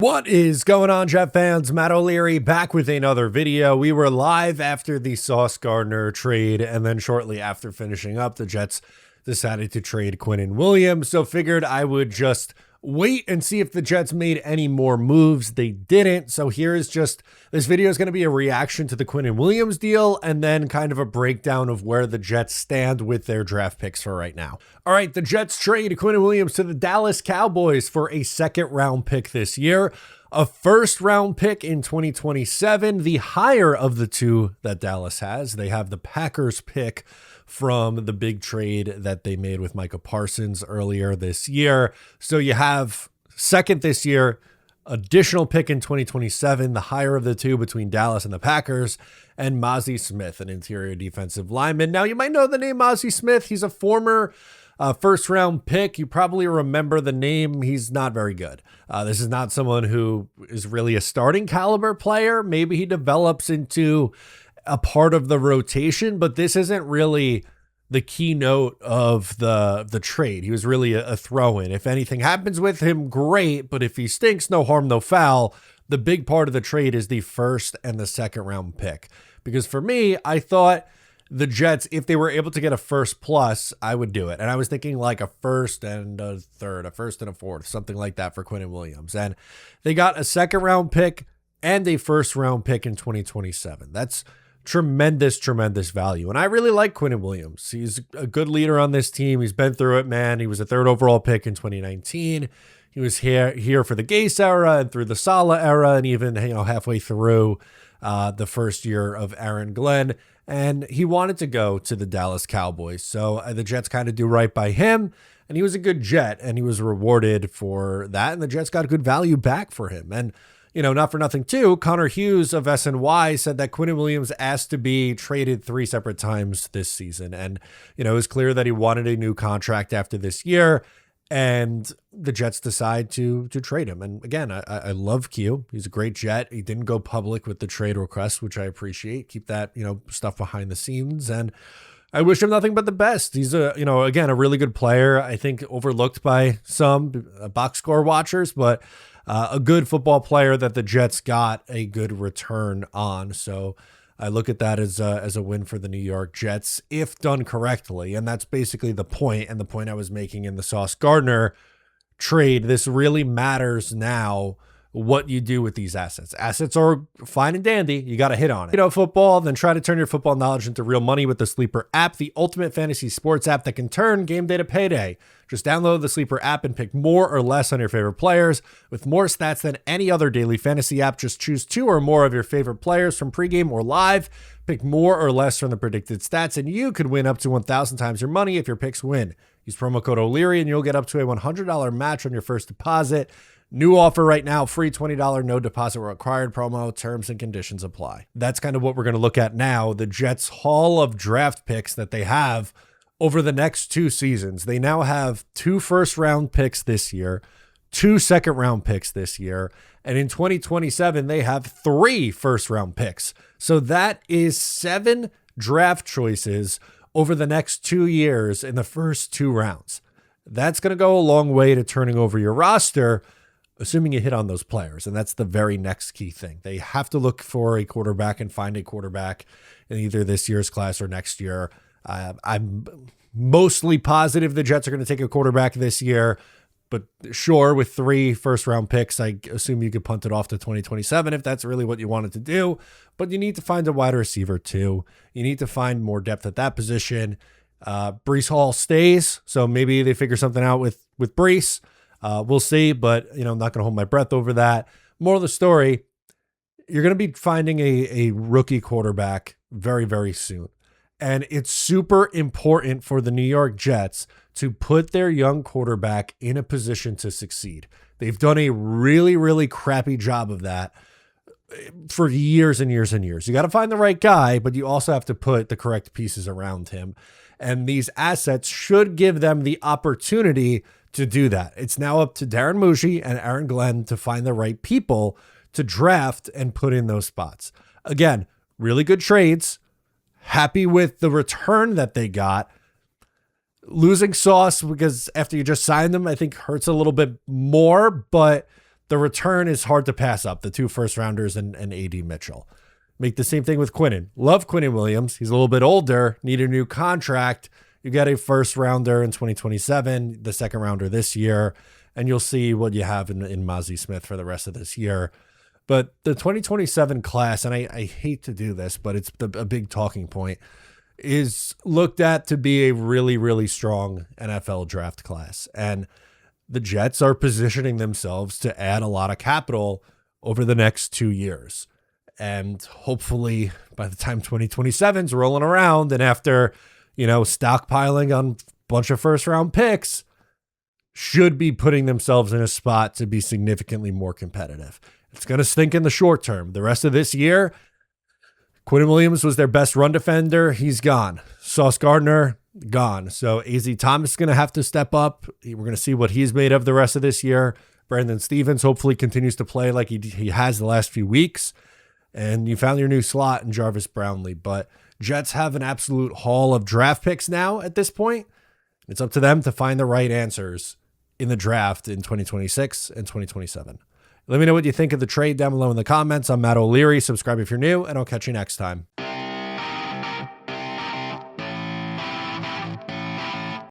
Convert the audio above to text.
What is going on, Jet fans? Matt O'Leary back with another video. We were live after the Sauce Gardner trade, and then shortly after finishing up, the Jets decided to trade Quinnen Williams. So figured I would just wait and see if the Jets made any more moves. They didn't. So here is just, this video is going to be a reaction to the Quinnen Williams deal and then kind of a breakdown of where the Jets stand with their draft picks for right now. All right, the Jets trade Quinnen Williams to the Dallas Cowboys for a second-round pick this year, a first-round pick in 2027, the higher of the two that Dallas has. They have the Packers pick from the big trade that they made with Micah Parsons earlier this year. So you have second this year, additional pick in 2027, the higher of the two between Dallas and the Packers, and Mazi Smith, an interior defensive lineman. Now, you might know the name Mazi Smith. He's a former first-round pick. You probably remember the name. He's not very good. This is not someone who is really a starting caliber player. Maybe he develops into a part of the rotation, but this isn't really the keynote of the trade. He was really a throw-in. If anything happens with him, great, but if he stinks, no harm, no foul. The big part of the trade is the first and the second round pick. Because for me, I thought the Jets, if they were able to get a first plus, I would do it. And I was thinking like a first and a third, a first and a fourth, something like that for Quinnen Williams. And they got a second round pick and a first round pick in 2027. That's tremendous value. And I really like Quinnen Williams. He's a good leader on this team. He's been through it, man. He was a third overall pick in 2019. He was here for the Gase era and through the Saleh era, and even halfway through the first year of Aaron Glenn. And he wanted to go to the Dallas Cowboys. So the Jets kind of do right by him. And he was a good Jet, and he was rewarded for that. And the Jets got good value back for him. And not for nothing too, Connor Hughes of SNY said that Quinnen Williams asked to be traded 3 separate times this season. And, it was clear that he wanted a new contract after this year, and the Jets decide to trade him. And again, I love Q. He's a great Jet. He didn't go public with the trade request, which I appreciate. Keep that, stuff behind the scenes. And I wish him nothing but the best. He's again, a really good player. I think overlooked by some box score watchers, but a good football player that the Jets got a good return on. So I look at that as a win for the New York Jets if done correctly. And that's basically the point, and the point I was making in the Sauce Gardner trade. This really matters now, what you do with these assets. Assets are fine and dandy. You got to hit on it. Football, then try to turn your football knowledge into real money with the Sleeper app, the ultimate fantasy sports app that can turn game day to payday. Just download the Sleeper app and pick more or less on your favorite players. With more stats than any other daily fantasy app, just choose 2 or more of your favorite players from pregame or live. Pick more or less from the predicted stats, and you could win up to 1,000 times your money if your picks win. Use promo code O'Leary, and you'll get up to a $100 match on your first deposit. New offer right now, free $20, no deposit required promo. Terms and conditions apply. That's kind of what we're going to look at now. The Jets' haul of draft picks that they have over the next 2 seasons. They now have 2 first-round picks this year, 2 second-round picks this year, and in 2027, they have 3 first-round picks. So that is 7 draft choices over the next 2 years in the first 2 rounds. That's going to go a long way to turning over your roster, assuming you hit on those players. And that's the very next key thing. They have to look for a quarterback and find a quarterback in either this year's class or next year. I'm mostly positive the Jets are going to take a quarterback this year, but sure, with 3 first-round picks, I assume you could punt it off to 2027 if that's really what you wanted to do. But you need to find a wide receiver too. You need to find more depth at that position. Breece Hall stays, so maybe they figure something out with Breece. We'll see, but I'm not going to hold my breath over that. Moral of the story, you're going to be finding a rookie quarterback very, very soon. And it's super important for the New York Jets to put their young quarterback in a position to succeed. They've done a really, really crappy job of that for years and years and years. You got to find the right guy, but you also have to put the correct pieces around him. And these assets should give them the opportunity to do that. It's now up to Darren Mushi and Aaron Glenn to find the right people to draft and put in those spots. Again, really good trades. Happy with the return that they got. Losing Sauce, because after you just signed them, I think hurts a little bit more, but the return is hard to pass up, the 2 first-rounders and AD Mitchell. Make the same thing with Quinnen. Love Quinnen Williams. He's a little bit older, need a new contract. You get a first-rounder in 2027, the second-rounder this year, and you'll see what you have in Mozzie Smith for the rest of this year. But the 2027 class, and I hate to do this, but it's a big talking point, is looked at to be a really, really strong NFL draft class. And the Jets are positioning themselves to add a lot of capital over the next 2 years. And hopefully by the time 2027's rolling around and after, stockpiling on a bunch of first-round picks, should be putting themselves in a spot to be significantly more competitive. It's going to stink in the short term. The rest of this year, Quinnen Williams was their best run defender. He's gone. Sauce Gardner, gone. So AZ Thomas is going to have to step up. We're going to see what he's made of the rest of this year. Brandon Stevens hopefully continues to play like he has the last few weeks. And you found your new slot in Jarvis Brownlee. But Jets have an absolute haul of draft picks now at this point. It's up to them to find the right answers in the draft in 2026 and 2027. Let me know what you think of the trade down below in the comments. I'm Matt O'Leary. Subscribe if you're new, and I'll catch you next time.